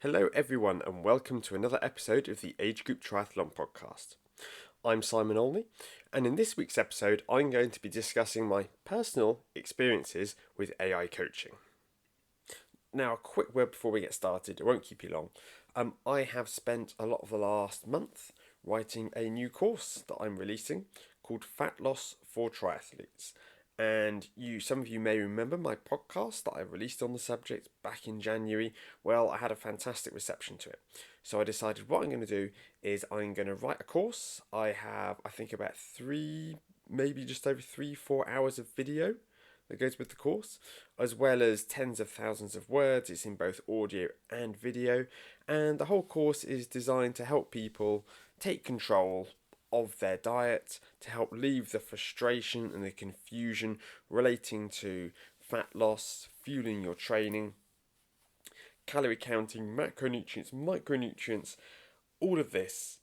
Hello, everyone, and welcome to another episode of the Age Group Triathlon Podcast. I'm Simon Olney, and in this week's episode, I'm going to be discussing my personal experiences with AI coaching. Now, a quick word before we get started, it won't keep you long. I have spent a lot of the last month writing a new course that I'm releasing called Fat Loss for Triathletes. And some of you may remember my podcast that I released on the subject back in January. Well, I had a fantastic reception to it. So I decided what I'm going to do is I'm going to write a course. I have, I think, about maybe just over 4 hours of video that goes with the course, as well as tens of thousands of words. It's in both audio and video, and the whole course is designed to help people take control of their diet, to help leave the frustration and the confusion relating to fat loss, fueling your training, calorie counting, macronutrients, micronutrients, all of this,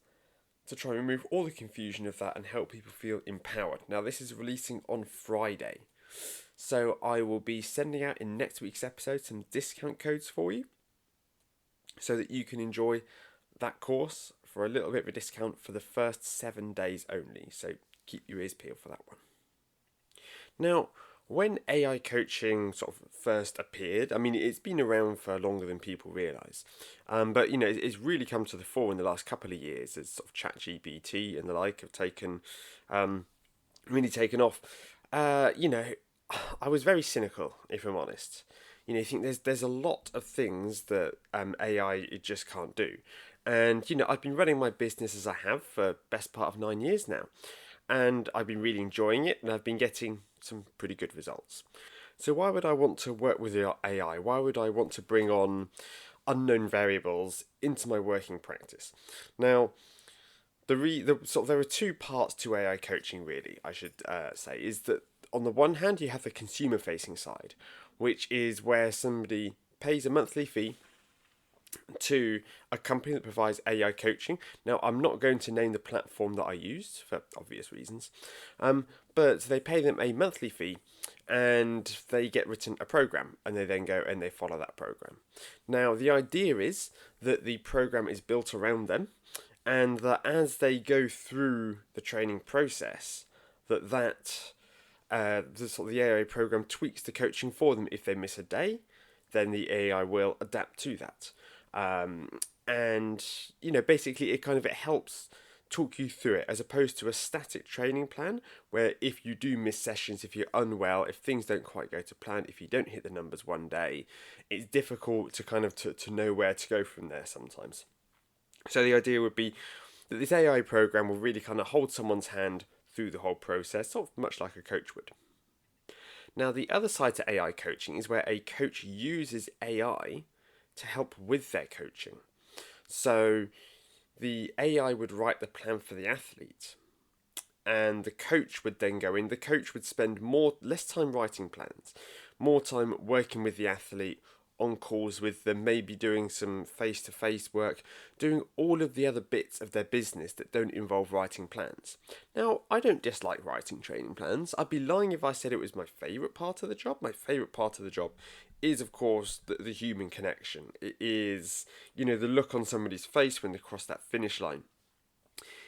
to try and remove all the confusion of that and help people feel empowered. Now, this is releasing on Friday. So I will be sending out in next week's episode some discount codes for you so that you can enjoy that course for a little bit of a discount for the first 7 days only. So keep your ears peeled for that one. Now, when AI coaching sort of first appeared, I mean, it's been around for longer than people realise. But, it's really come to the fore in the last couple of years as sort of ChatGPT and the like have really taken off. I was very cynical, if I'm honest. You think there's a lot of things that AI it just can't do. And, I've been running my business as I have for best part of 9 years now. And I've been really enjoying it, and I've been getting some pretty good results. So why would I want to work with AI? Why would I want to bring on unknown variables into my working practice? Now, there are two parts to AI coaching, really, I should say, is that on the one hand, you have the consumer-facing side, which is where somebody pays a monthly fee to a company that provides AI coaching. Now, I'm not going to name the platform that I used for obvious reasons, but they pay them a monthly fee and they get written a program and they then go and they follow that program. Now, the idea is that the program is built around them and that as they go through the training process, the AI program tweaks the coaching for them. If they miss a day, then the AI will adapt to that. Basically it helps talk you through it as opposed to a static training plan where if you do miss sessions, if you're unwell, if things don't quite go to plan, if you don't hit the numbers one day, it's difficult to know where to go from there sometimes. So the idea would be that this AI program will really hold someone's hand through the whole process, sort of much like a coach would. Now, the other side to AI coaching is where a coach uses AI to help with their coaching. So the AI would write the plan for the athlete, and the coach would then go in. The coach would spend less time writing plans, more time working with the athlete, on calls with them, maybe doing some face-to-face work, doing all of the other bits of their business that don't involve writing plans. Now, I don't dislike writing training plans. I'd be lying if I said it was my favourite part of the job. My favourite part of the job is, of course, the human connection. It is, the look on somebody's face when they cross that finish line.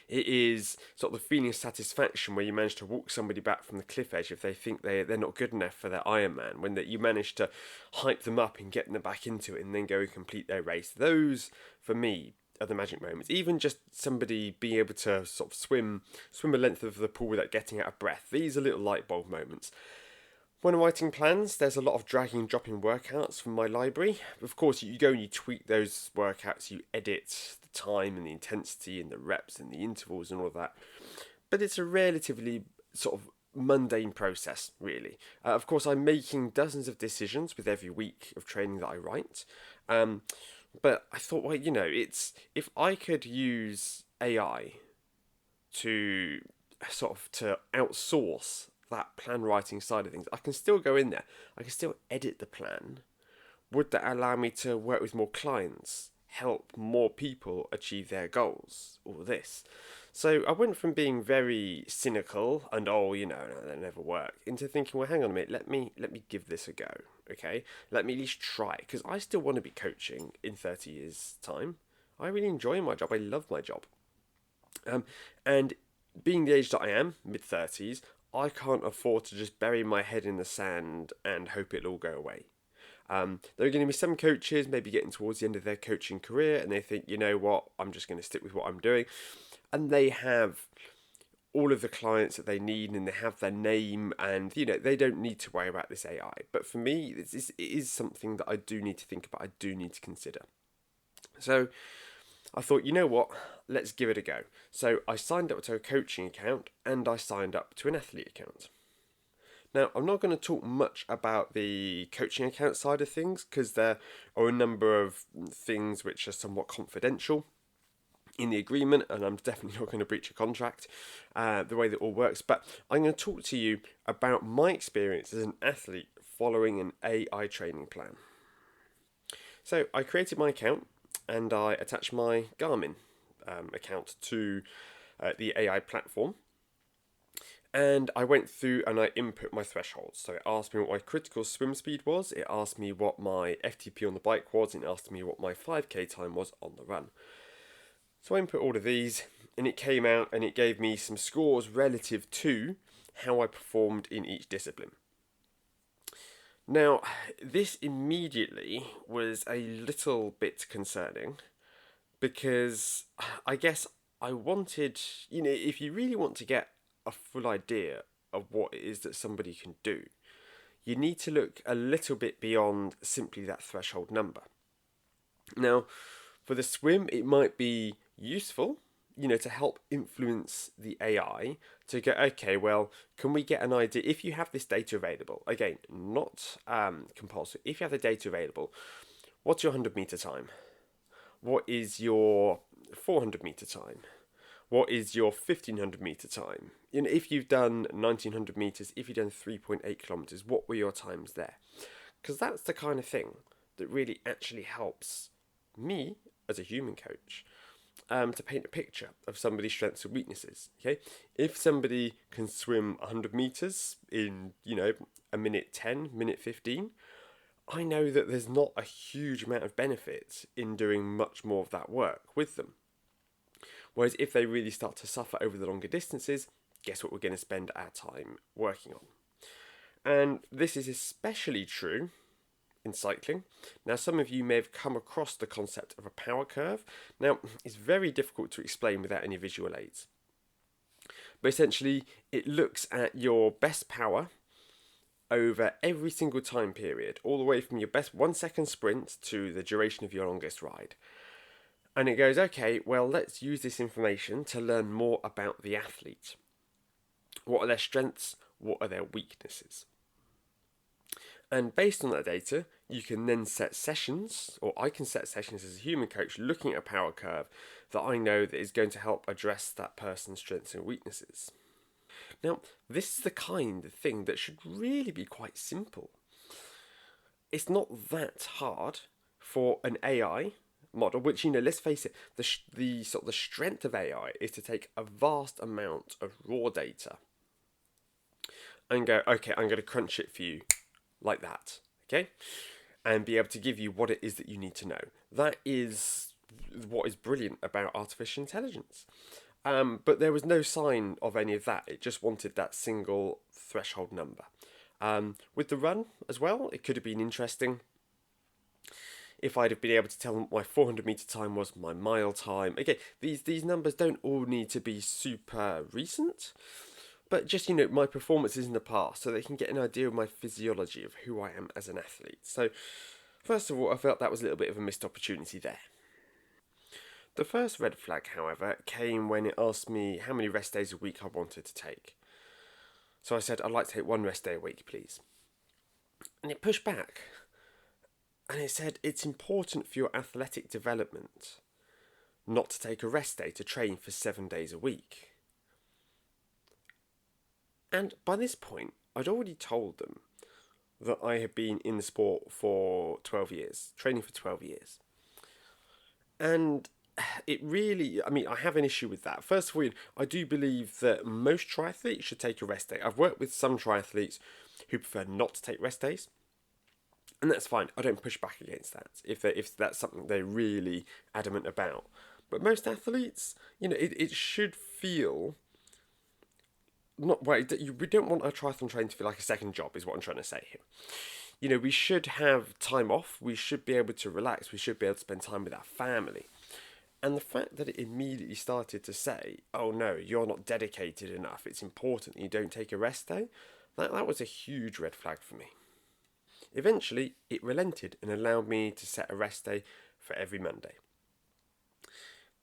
It is sort of the feeling of satisfaction where you manage to walk somebody back from the cliff edge if they think they're not good enough for their Ironman, when you manage to hype them up and get them back into it and then go and complete their race. Those, for me, are the magic moments. Even just somebody being able to sort of swim a length of the pool without getting out of breath. These are little light bulb moments. When writing plans, there's a lot of dragging and dropping workouts from my library. Of course, you go and you tweak those workouts, you edit the time and the intensity and the reps and the intervals and all of that. But it's a relatively sort of mundane process, really. Of course, I'm making dozens of decisions with every week of training that I write. But I thought, if I could use AI to to outsource that plan writing side of things, I can still go in there. I can still edit the plan. Would that allow me to work with more clients, help more people achieve their goals? All this. So I went from being very cynical and no, that never work, into thinking, well, hang on a minute, let me give this a go, okay? Let me at least try, because I still want to be coaching in 30 years' time. I really enjoy my job. I love my job. And being the age that I am, mid 30s, I can't afford to just bury my head in the sand and hope it'll all go away. There are going to be some coaches maybe getting towards the end of their coaching career and they think, you know what, I'm just going to stick with what I'm doing. And they have all of the clients that they need and they have their name and, they don't need to worry about this AI. But for me, it is something that I do need to think about, I do need to consider. So I thought, you know what, let's give it a go. So I signed up to a coaching account and I signed up to an athlete account. Now, I'm not going to talk much about the coaching account side of things because there are a number of things which are somewhat confidential in the agreement, and I'm definitely not going to breach a contract the way that all works. But I'm going to talk to you about my experience as an athlete following an AI training plan. So I created my account and I attached my Garmin account to the AI platform. And I went through and I input my thresholds. So it asked me what my critical swim speed was, it asked me what my FTP on the bike was, and it asked me what my 5k time was on the run. So I input all of these, and it came out and it gave me some scores relative to how I performed in each discipline. Now, this immediately was a little bit concerning because I guess I wanted, if you really want to get a full idea of what it is that somebody can do, you need to look a little bit beyond simply that threshold number. Now, for the swim, it might be useful, to help influence the AI to go, okay, well, can we get an idea? If you have this data available, again, not compulsory, if you have the data available, what's your 100-meter time? What is your 400-meter time? What is your 1500-meter time? If you've done 1900 meters, if you've done 3.8 kilometers, what were your times there? Because that's the kind of thing that really actually helps me as a human coach to paint a picture of somebody's strengths and weaknesses. Okay, if somebody can swim 100 meters in a minute 10, minute 15, I know that there's not a huge amount of benefit in doing much more of that work with them. Whereas if they really start to suffer over the longer distances, guess what we're going to spend our time working on? And this is especially true in cycling. Now, some of you may have come across the concept of a power curve. Now, it's very difficult to explain without any visual aids. But essentially, it looks at your best power over every single time period, all the way from your best 1 second sprint to the duration of your longest ride. And it goes, okay, well, let's use this information to learn more about the athlete. What are their strengths? What are their weaknesses? And based on that data, you can then set sessions, or I can set sessions as a human coach looking at a power curve that I know that is going to help address that person's strengths and weaknesses. Now, this is the kind of thing that should really be quite simple. It's not that hard for an AI model, which, let's face it, the sort of the strength of AI is to take a vast amount of raw data and go, okay, I'm going to crunch it for you like that, okay, and be able to give you what it is that you need to know. That is what is brilliant about artificial intelligence. But there was no sign of any of that. It just wanted that single threshold number. With the run as well, it could have been interesting if I'd have been able to tell them what my 400-meter time was, my mile time. Again, these numbers don't all need to be super recent, but just, my performances in the past, so they can get an idea of my physiology, of who I am as an athlete. So, first of all, I felt that was a little bit of a missed opportunity there. The first red flag, however, came when it asked me how many rest days a week I wanted to take. So I said, I'd like to take 1 rest day a week, please. And it pushed back. And it said, it's important for your athletic development not to take a rest day to train for 7 days a week. And by this point, I'd already told them that I had been in the sport for 12 years, training for 12 years. And it really, I mean, I have an issue with that. First of all, I do believe that most triathletes should take a rest day. I've worked with some triathletes who prefer not to take rest days, and that's fine. I don't push back against that if that's something they're really adamant about. But most athletes, it should feel not well. We don't want our triathlon training to feel like a second job, is what I'm trying to say here. We should have time off. We should be able to relax. We should be able to spend time with our family. And the fact that it immediately started to say, oh no, you're not dedicated enough, it's important that you don't take a rest day, that was a huge red flag for me. Eventually, it relented and allowed me to set a rest day for every Monday.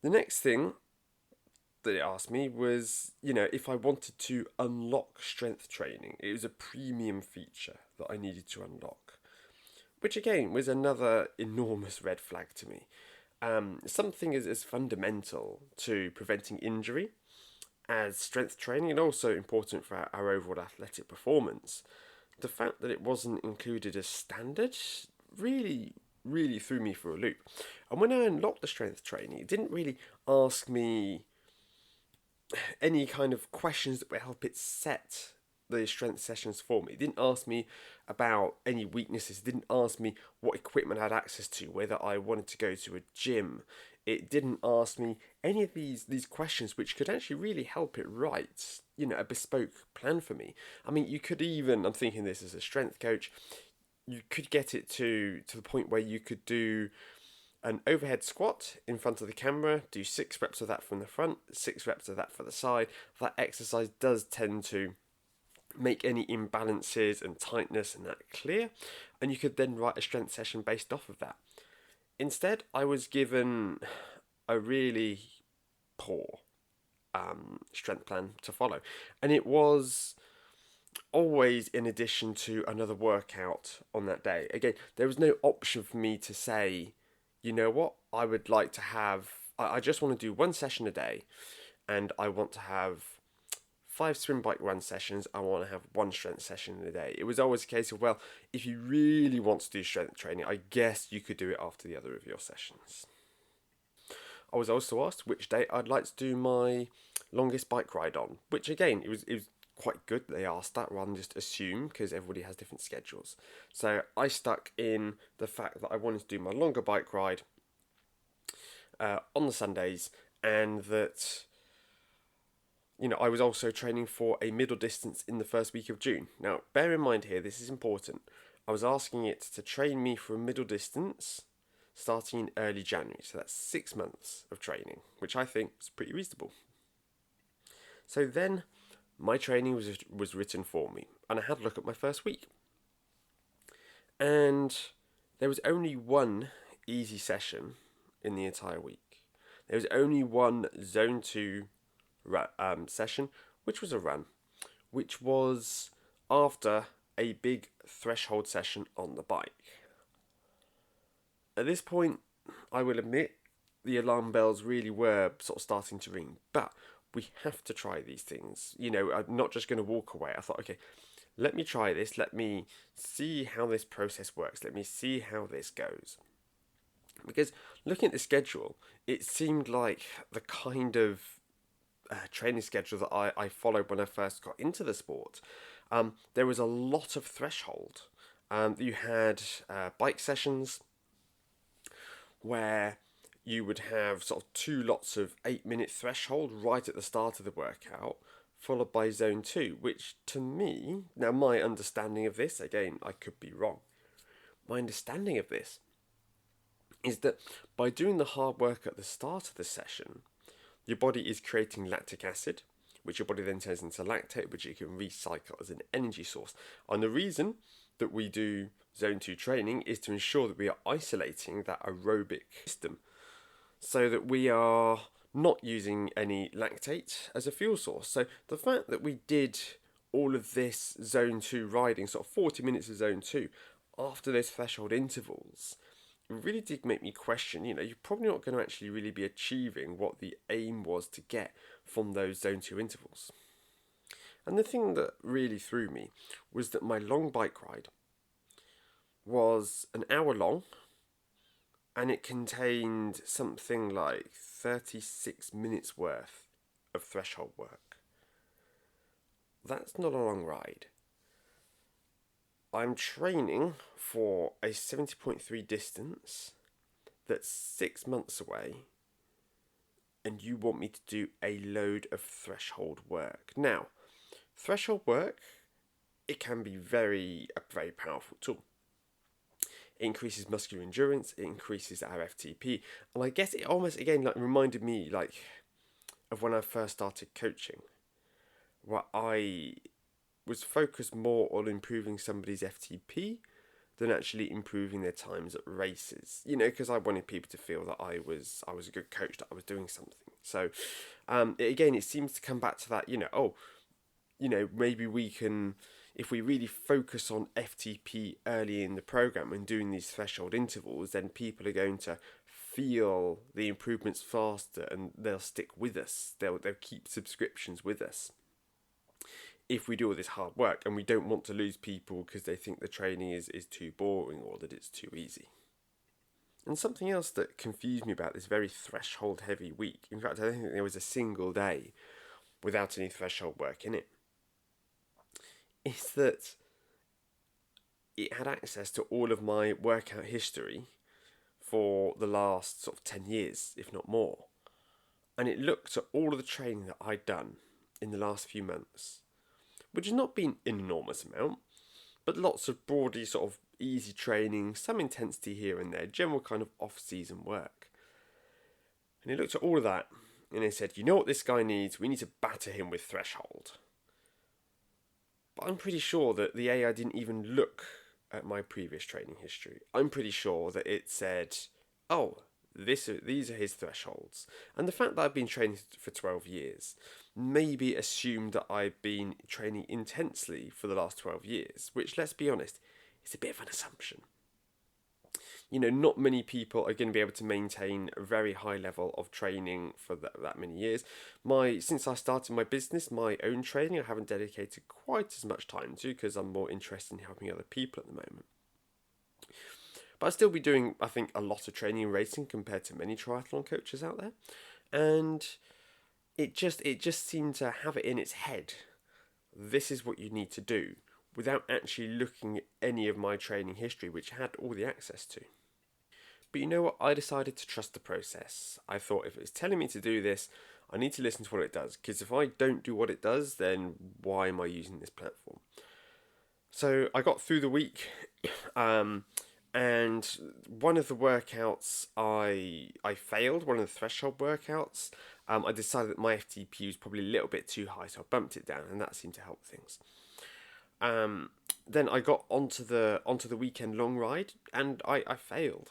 The next thing that it asked me was, if I wanted to unlock strength training. It was a premium feature that I needed to unlock, which again was another enormous red flag to me. Something as fundamental to preventing injury as strength training, and also important for our overall athletic performance. The fact that it wasn't included as standard really, really threw me for a loop. And when I unlocked the strength training, it didn't really ask me any kind of questions that would help it set the strength sessions for me. It didn't ask me about any weaknesses. It didn't ask me what equipment I had access to, whether I wanted to go to a gym. It didn't ask me any of these questions which could actually really help it write, a bespoke plan for me. I mean, you could even, I'm thinking this as a strength coach, you could get it to the point where you could do an overhead squat in front of the camera, do 6 reps of that from the front, 6 reps of that for the side. That exercise does tend to make any imbalances and tightness and that clear, and you could then write a strength session based off of that. Instead, I was given a really poor strength plan to follow, and it was always in addition to another workout on that day. Again, there was no option for me to say, you know what, I would like to have, I just want to do one session a day, and I want to have 5 swim bike run sessions, I want to have 1 strength session in a day. It was always a case of, well, if you really want to do strength training, I guess you could do it after the other of your sessions. I was also asked which day I'd like to do my longest bike ride on, which again, it was quite good that they asked that rather than just assume, because everybody has different schedules. So I stuck in the fact that I wanted to do my longer bike ride on the Sundays, and that I was also training for a middle distance in the first week of June. Now, bear in mind here, this is important. I was asking it to train me for a middle distance starting in early January. So that's 6 months of training, which I think is pretty reasonable. So then my training was written for me, and I had a look at my first week. And there was only one easy session in the entire week. There was only one zone 2 session, which was a run, which was after a big threshold session on the bike. At this point, I will admit, the alarm bells really were sort of starting to ring, but we have to try these things. I'm not just going to walk away. I thought, okay, let me try this. Let me see how this process works. Let me see how this goes. Because looking at the schedule, it seemed like the kind of training schedule that I followed when I first got into the sport. There was a lot of threshold. You had bike sessions where you would have sort of 2 lots of 8-minute threshold right at the start of the workout, followed by zone 2, which to me, now my understanding of this, again, I could be wrong, my understanding of this is that by doing the hard work at the start of the session, your body is creating lactic acid, which your body then turns into lactate, which you can recycle as an energy source. And the reason that we do zone 2 training is to ensure that we are isolating that aerobic system so that we are not using any lactate as a fuel source. So the fact that we did all of this zone 2 riding, sort of 40 minutes of zone 2, after those threshold intervals, it really did make me question, you're probably not going to actually really be achieving what the aim was to get from those zone 2 intervals. And the thing that really threw me was that my long bike ride was an hour long, and it contained something like 36 minutes worth of threshold work. That's not a long ride. I'm training for a 70.3 distance that's 6 months away, and you want me to do a load of threshold work. Now, threshold work, it can be a very powerful tool. It increases muscular endurance, it increases our FTP, and I guess it almost again like reminded me like of when I first started coaching, where I was focused more on improving somebody's FTP than actually improving their times at races. You know, because I wanted people to feel that I was a good coach, that I was doing something. So, it seems to come back to that. Maybe we can, if we really focus on FTP early in the program and doing these threshold intervals, then people are going to feel the improvements faster and they'll stick with us. They'll keep subscriptions with us if we do all this hard work, and we don't want to lose people because they think the training is too boring or that it's too easy. And something else that confused me about this very threshold heavy week, in fact I don't think there was a single day without any threshold work in it, is that it had access to all of my workout history for the last sort of 10 years, if not more. And it looked at all of the training that I'd done in the last few months, which has not been an enormous amount, but lots of broadly sort of easy training, some intensity here and there, general kind of off-season work. And he looked at all of that and he said, you know what this guy needs? We need to batter him with threshold. But I'm pretty sure that the AI didn't even look at my previous training history. I'm pretty sure that it said, oh, these are his thresholds. And the fact that I've been training for 12 years maybe assumed that I've been training intensely for the last 12 years, which, let's be honest, is a bit of an assumption. You know, not many people are going to be able to maintain a very high level of training for that many years. Since I started my business, my own training, I haven't dedicated quite as much time to because I'm more interested in helping other people at the moment. But I'll still be doing, I think, a lot of training and racing compared to many triathlon coaches out there. And it just seemed to have it in its head. This is what you need to do, without actually looking at any of my training history, which had all the access to. But you know what? I decided to trust the process. I thought if it's telling me to do this, I need to listen to what it does. Because if I don't do what it does, then why am I using this platform? So I got through the week, and one of the workouts I failed. One of the threshold workouts. I decided that my FTP was probably a little bit too high, so I bumped it down, and that seemed to help things. Then I got onto the weekend long ride, and I failed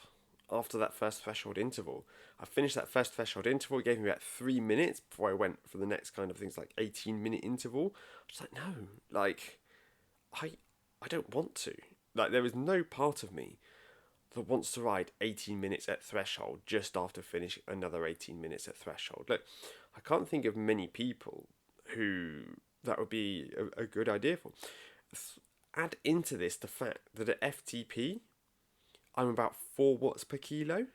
after that first threshold interval. I finished that first threshold interval. It gave me about 3 minutes before I went for the next kind of things like 18-minute interval. I was like, no, like I don't want to. Like, there is no part of me that wants to ride 18 minutes at threshold just after finishing another 18 minutes at threshold. Look, I can't think of many people who that would be a good idea for. Add into this the fact that at FTP, I'm about 4 watts per kilo.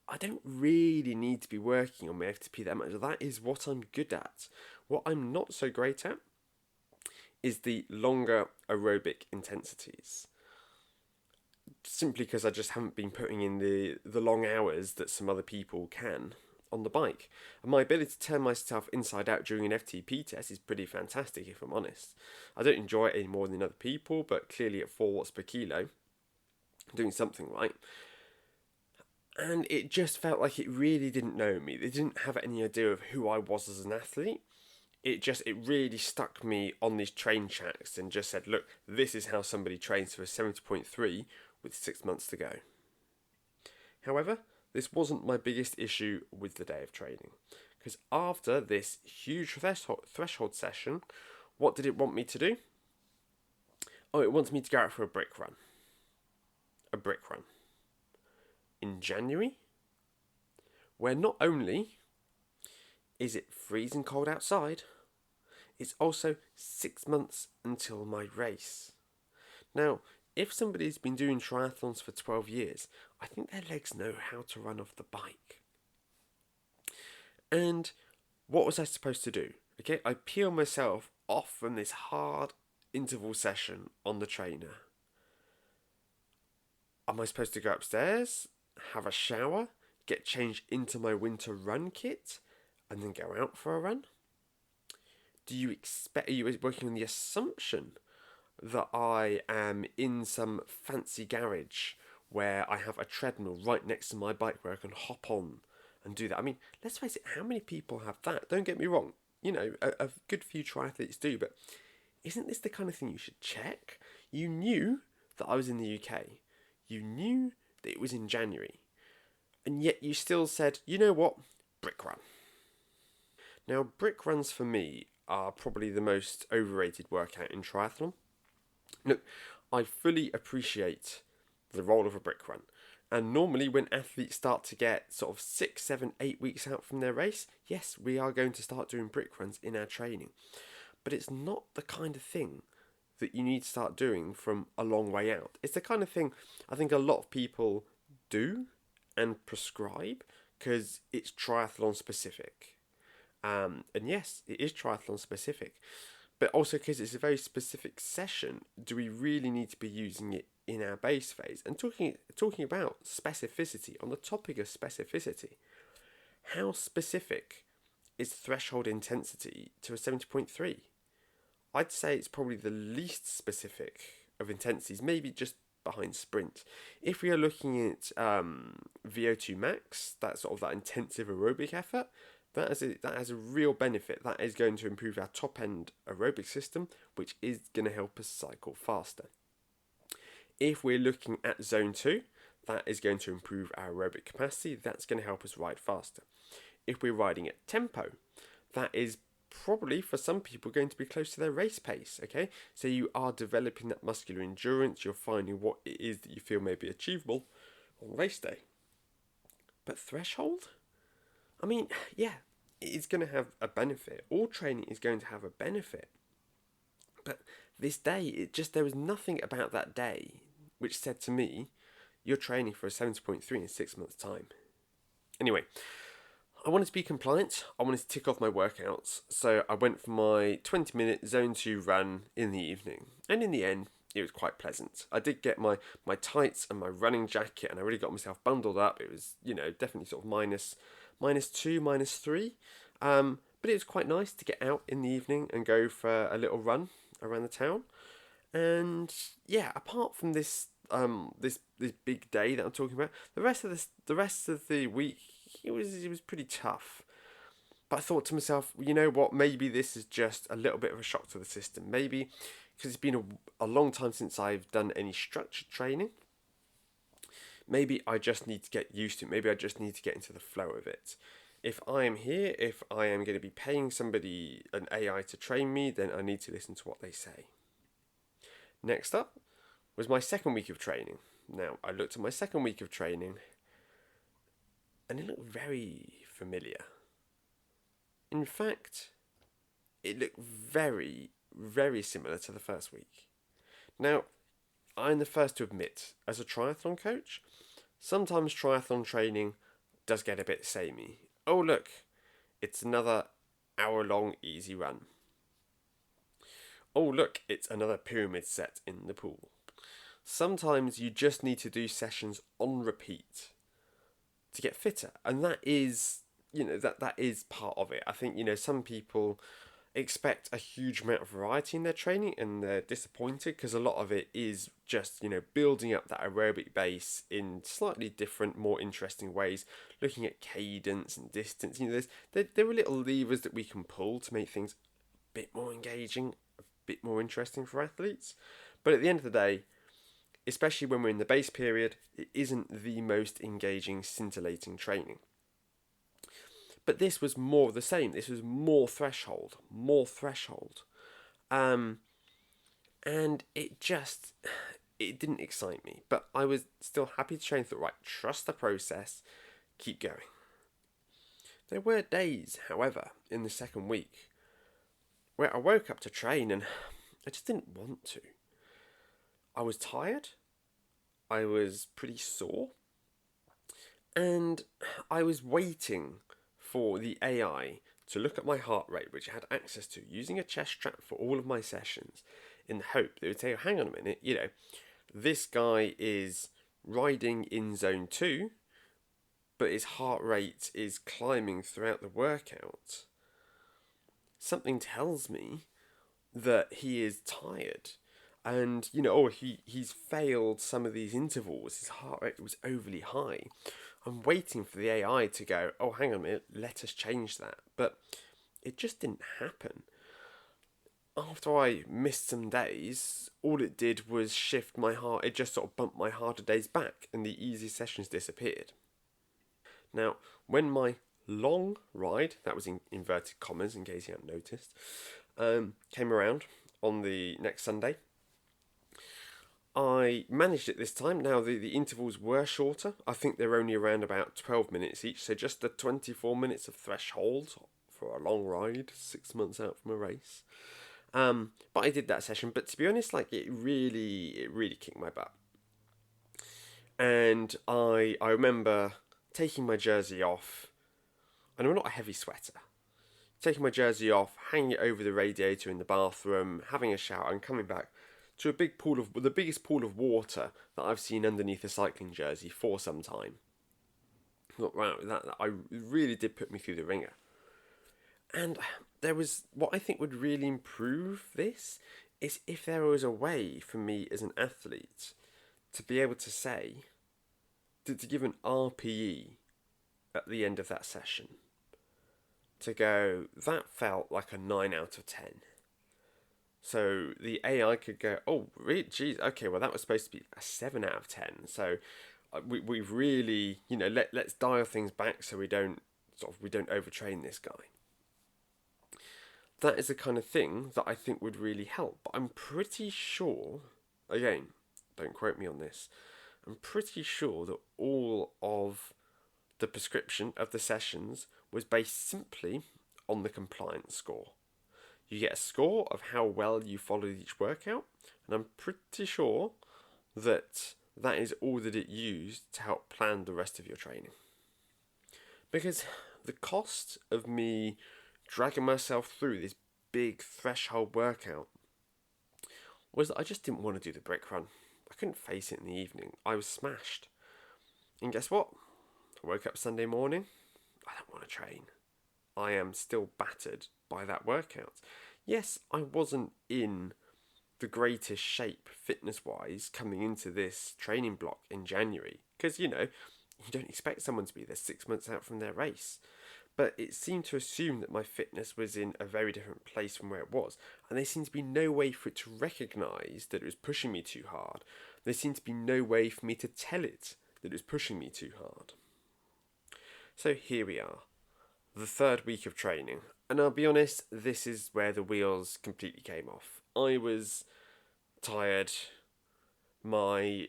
I don't really need to be working on my FTP that much. That is what I'm good at. What I'm not so great at is the longer aerobic intensities. Simply because I just haven't been putting in the long hours that some other people can on the bike. And my ability to turn myself inside out during an FTP test is pretty fantastic, if I'm honest. I don't enjoy it any more than other people, but clearly at 4 watts per kilo, I'm doing something right. And it just felt like it really didn't know me. They didn't have any idea of who I was as an athlete. It really stuck me on these train tracks and just said, look, this is how somebody trains for a 70.3 with 6 months to go. However, this wasn't my biggest issue with the day of training. Because after this huge threshold session, what did it want me to do? Oh, it wants me to go out for a brick run. A brick run. In January, where not only is it freezing cold outside, it's also 6 months until my race. Now, if somebody's been doing triathlons for 12 years, I think their legs know how to run off the bike. And what was I supposed to do? Okay, I peel myself off from this hard interval session on the trainer. Am I supposed to go upstairs, have a shower, get changed into my winter run kit, and then go out for a run? Are you working on the assumption that I am in some fancy garage where I have a treadmill right next to my bike where I can hop on and do that? I mean, let's face it, how many people have that? Don't get me wrong, a good few triathletes do, but isn't this the kind of thing you should check? You knew that I was in the UK. You knew that it was in January. And yet you still said, you know what? Brick run. Now, brick runs for me are probably the most overrated workout in triathlon. Look, I fully appreciate the role of a brick run. And normally, when athletes start to get sort of 6, 7, 8 weeks out from their race, yes, we are going to start doing brick runs in our training. But it's not the kind of thing that you need to start doing from a long way out. It's the kind of thing I think a lot of people do and prescribe because it's triathlon specific. And yes, it is triathlon specific, but also because it's a very specific session, do we really need to be using it in our base phase? And talking about specificity, on the topic of specificity, how specific is threshold intensity to a 70.3? I'd say it's probably the least specific of intensities, maybe just behind sprint. If we are looking at VO2 max, that sort of that intensive aerobic effort, that has a real benefit. That is going to improve our top end aerobic system, which is going to help us cycle faster. If we're looking at zone 2, that is going to improve our aerobic capacity. That's going to help us ride faster. If we're riding at tempo, that is probably for some people going to be close to their race pace. Okay, so you are developing that muscular endurance. You're finding what it is that you feel may be achievable on race day. But threshold, I mean, yeah, it's going to have a benefit. All training is going to have a benefit. But this day, there was nothing about that day which said to me, you're training for a 70.3 in 6 months' time. Anyway, I wanted to be compliant. I wanted to tick off my workouts. So I went for my 20-minute zone 2 run in the evening. And in the end, it was quite pleasant. I did get my tights and my running jacket, and I really got myself bundled up. It was, definitely sort of minus 2, minus 3. But it was quite nice to get out in the evening and go for a little run around the town. And yeah, apart from this this big day that I'm talking about, the rest of the week it was pretty tough. But I thought to myself, you know what? Maybe this is just a little bit of a shock to the system. Maybe because it's been a long time since I've done any structured training. Maybe I just need to get used to it. Maybe I just need to get into the flow of it. If I am here, if I am going to be paying somebody, an AI, to train me, then I need to listen to what they say. Next up was my second week of training. Now, I looked at my second week of training and it looked very familiar. In fact, it looked very, very similar to the first week. Now, I'm the first to admit, as a triathlon coach, sometimes triathlon training does get a bit samey. Oh, look, it's another hour-long easy run. Oh, look, it's another pyramid set in the pool. Sometimes you just need to do sessions on repeat to get fitter, and that is, that is part of it. I think, some people expect a huge amount of variety in their training and they're disappointed because a lot of it is just, building up that aerobic base in slightly different, more interesting ways, looking at cadence and distance. There are little levers that we can pull to make things a bit more engaging, a bit more interesting for athletes. But at the end of the day, especially when we're in the base period, it isn't the most engaging, scintillating training. But this was more of the same. This was more threshold. And it didn't excite me. But I was still happy to train. Thought, right, trust the process, keep going. There were days, however, in the second week where I woke up to train and I just didn't want to. I was tired. I was pretty sore. And I was waiting for the AI to look at my heart rate, which I had access to, using a chest strap for all of my sessions, in the hope they would say, oh, hang on a minute, this guy is riding in zone 2, but his heart rate is climbing throughout the workout. Something tells me that he is tired. And, he's failed some of these intervals. His heart rate was overly high. I'm waiting for the AI to go, oh, hang on a minute, let us change that. But it just didn't happen. After I missed some days, all it did was shift my heart. It just sort of bumped my harder days back, and the easy sessions disappeared. Now, when my long ride, that was in inverted commas in case you hadn't noticed, came around on the next Sunday, I managed it this time. Now, the intervals were shorter. I think they're only around about 12 minutes each, so just the 24 minutes of threshold for a long ride, 6 months out from a race. But I did that session. But to be honest, it really kicked my butt. And I remember taking my jersey off, and I'm not a heavy sweater. Taking my jersey off, hanging it over the radiator in the bathroom, having a shower, and coming back to the biggest pool of water that I've seen underneath a cycling jersey for some time. Wow, that I really did put me through the ringer. And there was what I think would really improve this is if there was a way for me as an athlete to be able to say, to give an RPE at the end of that session. To go, that felt like a 9 out of 10. So the AI could go, oh, really? Geez, okay, well, that was supposed to be a 7 out of 10. So we've really, let's dial things back so we don't overtrain this guy. That is the kind of thing that I think would really help. But I'm pretty sure, again, don't quote me on this, I'm pretty sure that all of the prescription of the sessions was based simply on the compliance score. You get a score of how well you followed each workout, and I'm pretty sure that is all that it used to help plan the rest of your training. Because the cost of me dragging myself through this big threshold workout was that I just didn't want to do the brick run. I couldn't face it in the evening. I was smashed. And guess what? I woke up Sunday morning. I don't want to train. I am still battered by that workout. Yes, I wasn't in the greatest shape fitness-wise coming into this training block in January. Because, you don't expect someone to be there 6 months out from their race. But it seemed to assume that my fitness was in a very different place from where it was. And there seemed to be no way for it to recognise that it was pushing me too hard. There seemed to be no way for me to tell it that it was pushing me too hard. So here we are, the third week of training. And I'll be honest, this is where the wheels completely came off. I was tired. My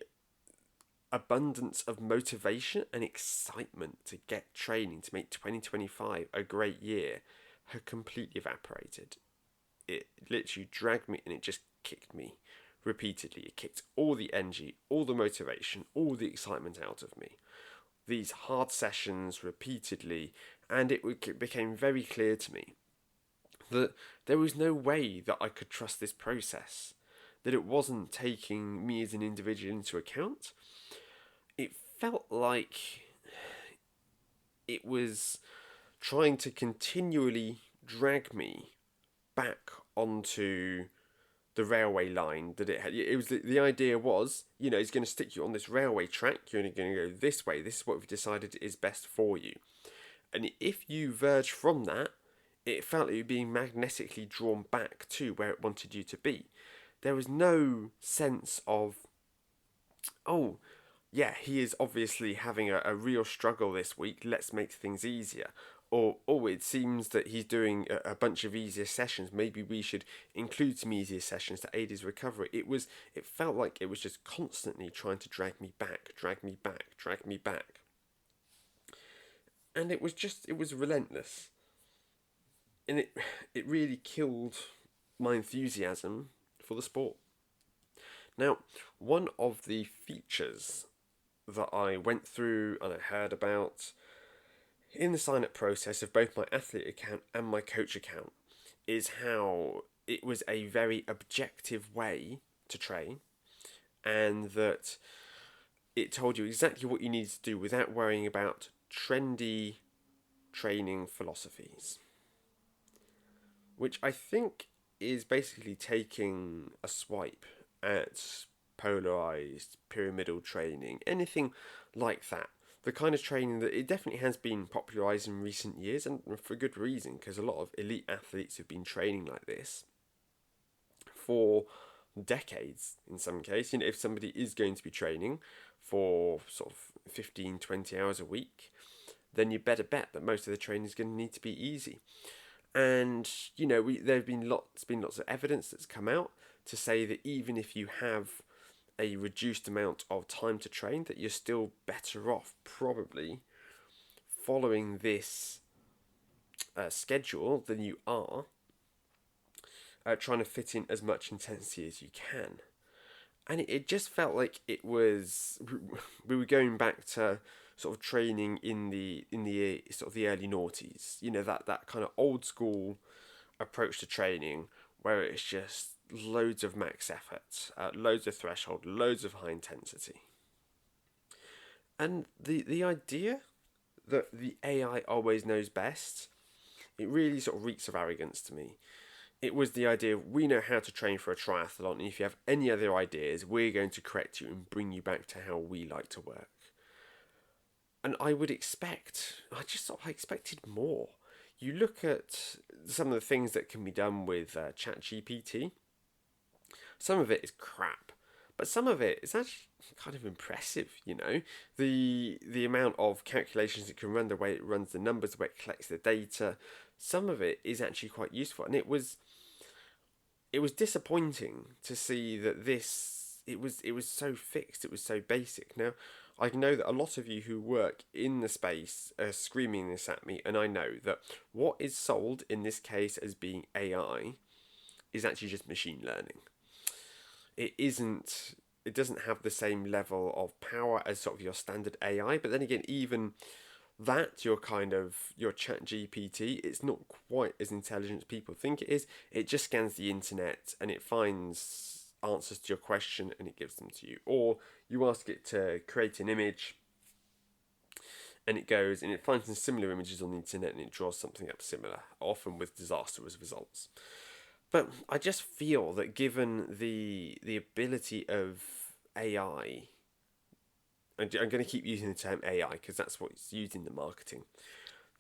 abundance of motivation and excitement to get training to make 2025 a great year had completely evaporated. It literally dragged me and it just kicked me repeatedly. It kicked all the energy, all the motivation, all the excitement out of me. These hard sessions repeatedly, and it became very clear to me that there was no way that I could trust this process, that it wasn't taking me as an individual into account. It felt like it was trying to continually drag me back onto the railway line that it had. It was the idea was, it's going to stick you on this railway track. You're only going to go this way. This is what we've decided is best for you. And if you verge from that, it felt like you were being magnetically drawn back to where it wanted you to be. There was no sense of, oh, yeah, he is obviously having a real struggle this week. Let's make things easier. Or, oh, it seems that he's doing a bunch of easier sessions. Maybe we should include some easier sessions to aid his recovery. It felt like it was just constantly trying to drag me back. And it was relentless. And it really killed my enthusiasm for the sport. Now, one of the features that I went through and I heard about in the sign up process of both my athlete account and my coach account is how it was a very objective way to train, and that it told you exactly what you needed to do without worrying about trendy training philosophies, which I think is basically taking a swipe at polarized pyramidal training, anything like that. The kind of training that it definitely has been popularized in recent years, and for good reason, because a lot of elite athletes have been training like this for decades in some case. If somebody is going to be training for sort of 15, 20 hours a week, then you better bet that most of the training is going to need to be easy. And there've been lots of evidence that's come out to say that even if you have a reduced amount of time to train, that you're still better off probably following this schedule than you are trying to fit in as much intensity as you can. And it just felt like we were going back to sort of training in the sort of the early noughties. That kind of old school approach to training where it's just loads of max effort, loads of threshold, loads of high intensity. And the idea that the AI always knows best, it really sort of reeks of arrogance to me. It was the idea of, we know how to train for a triathlon, and if you have any other ideas, we're going to correct you and bring you back to how we like to work. And I expected more. You look at some of the things that can be done with ChatGPT. Some of it is crap, but some of it is actually kind of impressive. The amount of calculations it can run, the way it runs the numbers, the way it collects the data. Some of it is actually quite useful, and it was disappointing to see that it was so fixed, it was so basic. Now, I know that a lot of you who work in the space are screaming this at me, and I know that what is sold in this case as being AI is actually just machine learning. It doesn't have the same level of power as sort of your standard AI, but then again, even that your chat GPT, it's not quite as intelligent as people think it is. It just scans the internet and it finds answers to your question and it gives them to you. Or you ask it to create an image and it goes and it finds some similar images on the internet and it draws something up similar, often with disastrous results. But I just feel that given the ability of AI, and I'm going to keep using the term AI because that's what's used in the marketing,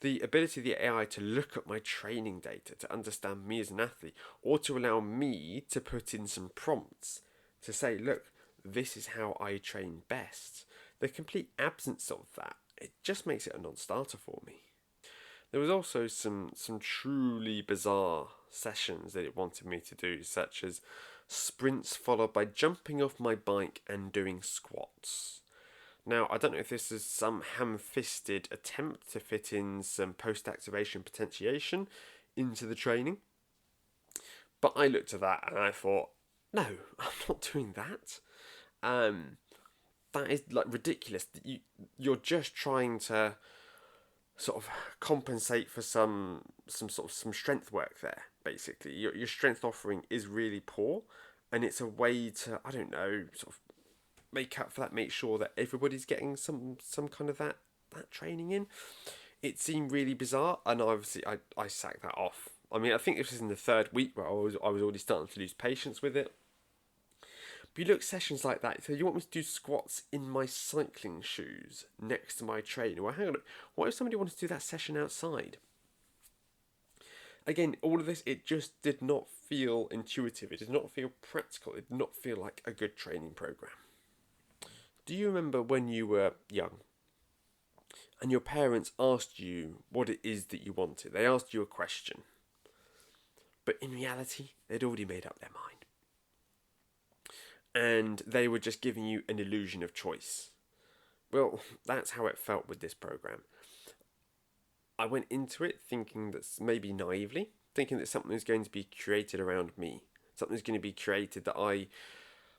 the ability of the AI to look at my training data, to understand me as an athlete, or to allow me to put in some prompts to say, look, this is how I train best. The complete absence of that, it just makes it a non-starter for me. There was also some truly bizarre sessions that it wanted me to do, such as sprints followed by jumping off my bike and doing squats. Now, I don't know if this is some ham-fisted attempt to fit in some post-activation potentiation into the training, but I looked at that and I thought, no, I'm not doing that. That is ridiculous. You're just trying to sort of compensate for some strength work there. Basically, your strength offering is really poor, and it's a way to, I don't know, sort of make up for that, make sure that everybody's getting some kind of that training in. It seemed really bizarre, and obviously I sacked that off. I mean, I think this was in the third week where I was already starting to lose patience with it. But you look at sessions like that, so you want me to do squats in my cycling shoes next to my trainer? Well, hang on, what if somebody wanted to do that session outside? Again, all of this, it just did not feel intuitive. It did not feel practical. It did not feel like a good training program. Do you remember when you were young and your parents asked you what it is that you wanted? They asked you a question, but in reality, they'd already made up their mind. And they were just giving you an illusion of choice. Well, that's how it felt with this program. I went into it thinking that, maybe naively, thinking that something was going to be created around me. Something's going to be created that I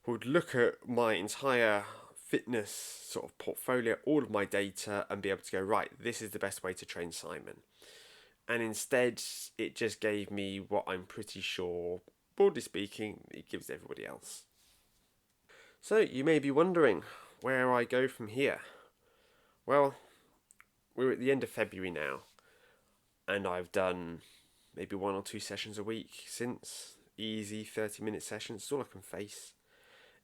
would look at my entire fitness sort of portfolio, all of my data, and be able to go, right, this is the best way to train Simon. And instead, it just gave me what I'm pretty sure, broadly speaking, it gives everybody else. So you may be wondering where I go from here. Well, we're at the end of February now, and I've done maybe 1 or 2 sessions a week since. Easy 30-minute sessions, it's all I can face.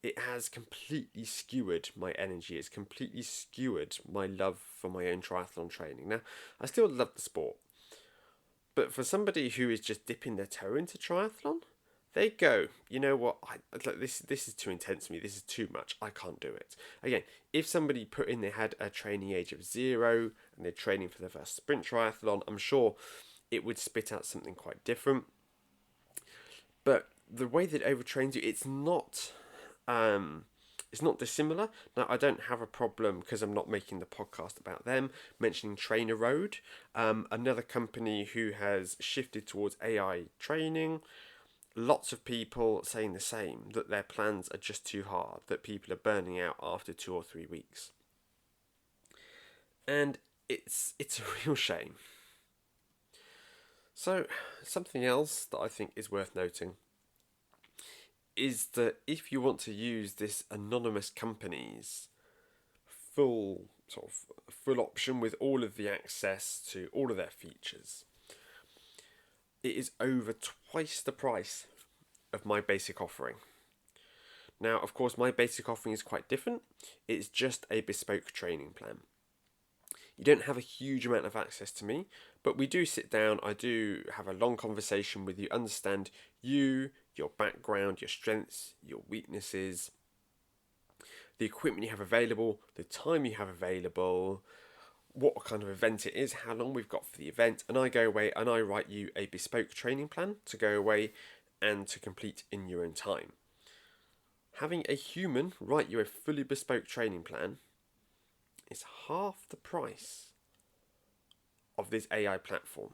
It has completely skewered my energy. It's completely skewered my love for my own triathlon training. Now, I still love the sport, but for somebody who is just dipping their toe into triathlon, they go, you know what, this is too intense for me, this is too much, I can't do it. Again, if somebody put in they had a training age of 0 and they're training for their first sprint triathlon, I'm sure it would spit out something quite different. But the way that it overtrains you, it's not dissimilar. Now, I don't have a problem, because I'm not making the podcast about them, mentioning Trainer Road, another company who has shifted towards AI training. Lots of people saying the same, that their plans are just too hard, that people are burning out after 2 or 3 weeks. And it's a real shame. So, something else that I think is worth noting is that if you want to use this anonymous company's full option with all of the access to all of their features, it is over twice the price of my basic offering. Now, of course, my basic offering is quite different. It's just a bespoke training plan. You don't have a huge amount of access to me, but we do sit down, I do have a long conversation with you, understand you, your background, your strengths, your weaknesses, the equipment you have available, the time you have available, what kind of event it is, how long we've got for the event, and I go away and I write you a bespoke training plan to go away and to complete in your own time. Having a human write you a fully bespoke training plan is half the price of this AI platform.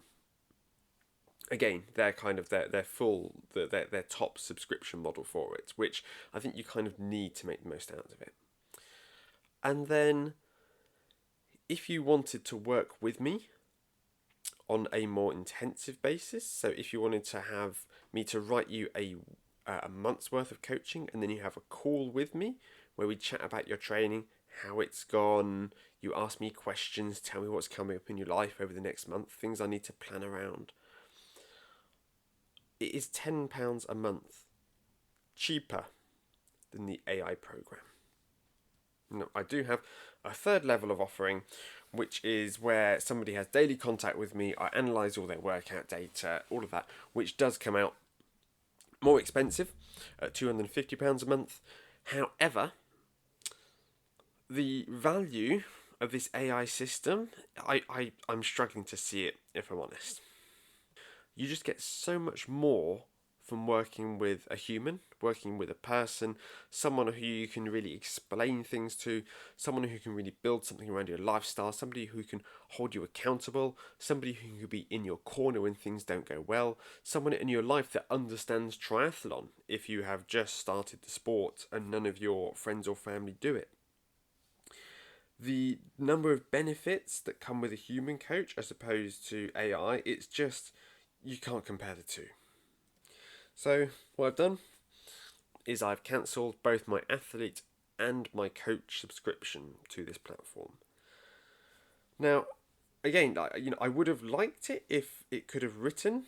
Again, they're kind of their full, their top subscription model for it, which I think you kind of need to make the most out of it. And then, if you wanted to work with me on a more intensive basis, so if you wanted to have me to write you a month's worth of coaching, and then you have a call with me where we chat about your training, how it's gone, you ask me questions, tell me what's coming up in your life over the next month, things I need to plan around. It is £10 a month cheaper than the AI program. Now, I do have a third level of offering, which is where somebody has daily contact with me, I analyse all their workout data, all of that, which does come out more expensive at £250 a month. However, the value of this AI system, I'm struggling to see it, if I'm honest. You just get so much more from working with a human, working with a person, someone who you can really explain things to, someone who can really build something around your lifestyle, somebody who can hold you accountable, somebody who can be in your corner when things don't go well, someone in your life that understands triathlon if you have just started the sport and none of your friends or family do it. The number of benefits that come with a human coach as opposed to AI, it's just, you can't compare the two. So what I've done is I've cancelled both my athlete and my coach subscription to this platform. Now, again, I would have liked it if it could have written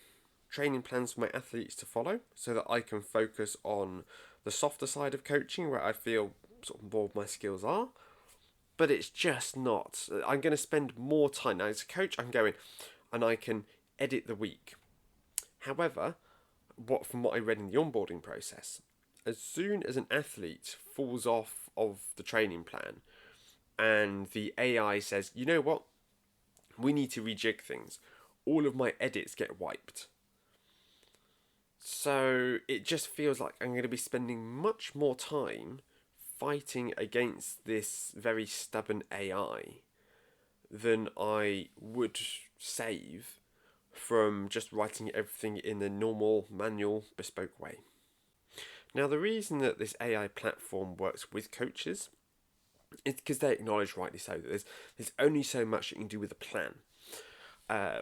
training plans for my athletes to follow, so that I can focus on the softer side of coaching where I feel sort of more of my skills are. But it's just not. I'm going to spend more time now as a coach. I can go in and I can edit the week. However, from what I read in the onboarding process, as soon as an athlete falls off of the training plan and the AI says, you know what, we need to rejig things, all of my edits get wiped. So it just feels like I'm going to be spending much more time fighting against this very stubborn AI than I would save from just writing everything in the normal, manual, bespoke way. Now, the reason that this AI platform works with coaches It's because they acknowledge, rightly so, that there's only so much you can do with a plan.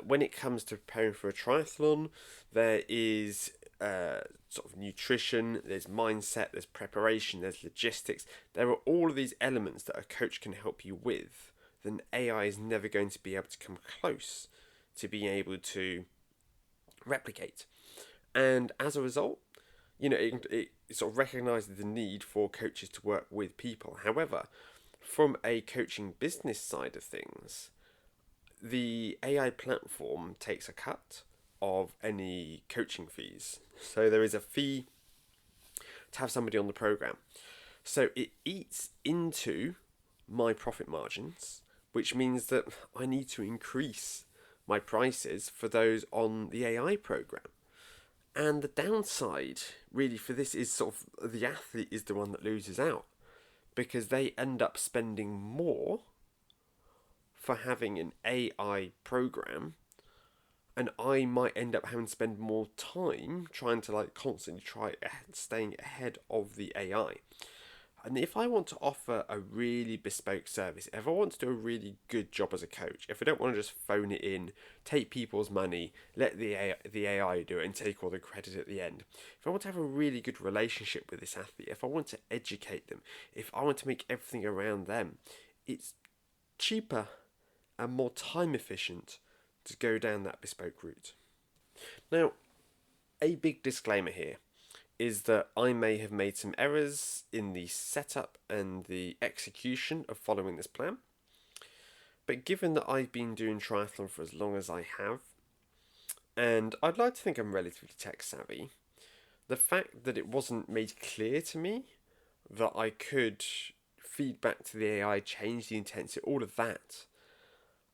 When it comes to preparing for a triathlon, there is sort of nutrition, there's mindset, there's preparation, there's logistics. There are all of these elements that a coach can help you with. Then AI is never going to be able to come close to being able to replicate. And as a result, it sort of recognises the need for coaches to work with people. However, from a coaching business side of things, the AI platform takes a cut of any coaching fees. So there is a fee to have somebody on the program. So it eats into my profit margins, which means that I need to increase my prices for those on the AI program. And the downside, really, for this is sort of the athlete is the one that loses out because they end up spending more for having an AI program, and I might end up having to spend more time trying to constantly try staying ahead of the AI. And if I want to offer a really bespoke service, if I want to do a really good job as a coach, if I don't want to just phone it in, take people's money, let the AI do it and take all the credit at the end, if I want to have a really good relationship with this athlete, if I want to educate them, if I want to make everything around them, it's cheaper and more time efficient to go down that bespoke route. Now, a big disclaimer here is that I may have made some errors in the setup and the execution of following this plan. But given that I've been doing triathlon for as long as I have, and I'd like to think I'm relatively tech savvy, the fact that it wasn't made clear to me that I could feed back to the AI, change the intensity, all of that,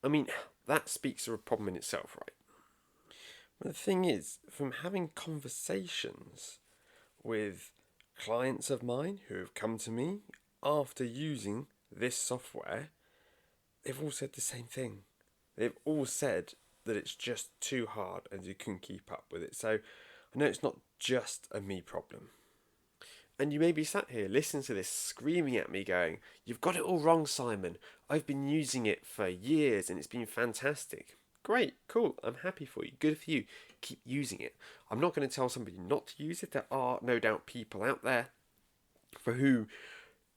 I mean, that speaks of a problem in itself, right? But the thing is, from having conversations with clients of mine who have come to me after using this software, they've all said the same thing. They've all said that it's just too hard and you couldn't keep up with it. So I know it's not just a me problem. And you may be sat here listening to this, screaming at me, going, "You've got it all wrong, Simon. I've been using it for years and it's been fantastic." Great, cool, I'm happy for you. Good for you. Keep using it. I'm not going to tell somebody not to use it. There are no doubt people out there for who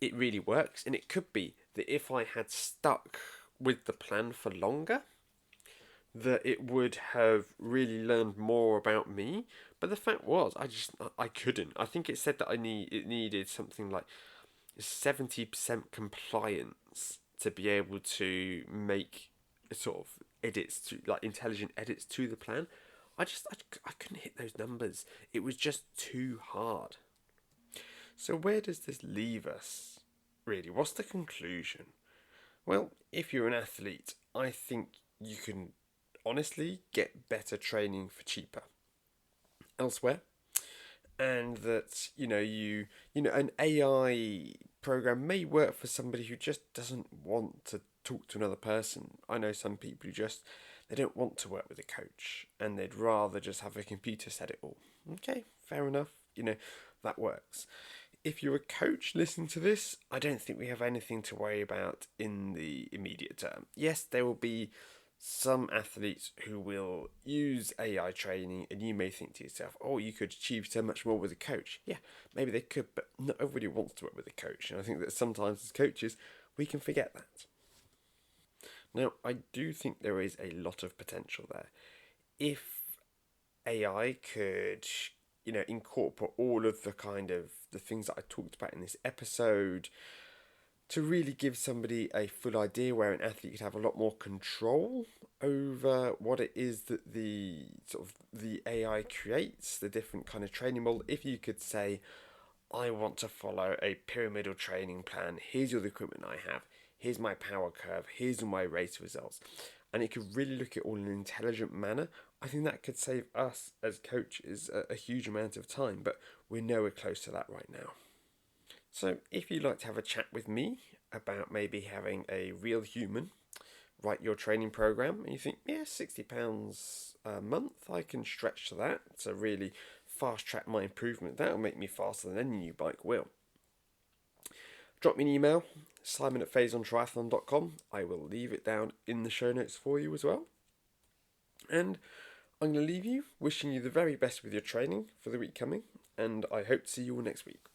it really works. And it could be that if I had stuck with the plan for longer, that it would have really learned more about me. But the fact was, I couldn't. I think it said that it needed something like 70% compliance to be able to make sort of edits to intelligent edits to the plan. I couldn't hit those numbers. It was just too hard. So where does this leave us? Really, what's the conclusion? Well, if you're an athlete, I think you can honestly get better training for cheaper elsewhere, and that an AI program may work for somebody who just doesn't want to talk to another person. I know some people who just they don't want to work with a coach and they'd rather just have a computer set it all. Okay, fair enough. That works. If you're a coach listening to this, I don't think we have anything to worry about in the immediate term. Yes, there will be some athletes who will use AI training, and you may think to yourself, "Oh, you could achieve so much more with a coach." Yeah, maybe they could, but not everybody wants to work with a coach. And I think that sometimes as coaches, we can forget that. Now, I do think there is a lot of potential there. If AI could, incorporate all of the kind of the things that I talked about in this episode to really give somebody a full idea where an athlete could have a lot more control over what it is that the sort of the AI creates, the different kind of training model. If you could say, "I want to follow a pyramidal training plan. Here's all the equipment I have. Here's my power curve. Here's all my race results." And it could really look at all in an intelligent manner. I think that could save us as coaches a huge amount of time, but we're nowhere close to that right now. So if you'd like to have a chat with me about maybe having a real human write your training program, and you think, yeah, £60 a month, I can stretch to that to really fast track my improvement. That'll make me faster than any new bike will. drop me an email, simon@phasontriathlon.com. I will leave it down in the show notes for you as well. And I'm going to leave you wishing you the very best with your training for the week coming, and I hope to see you all next week.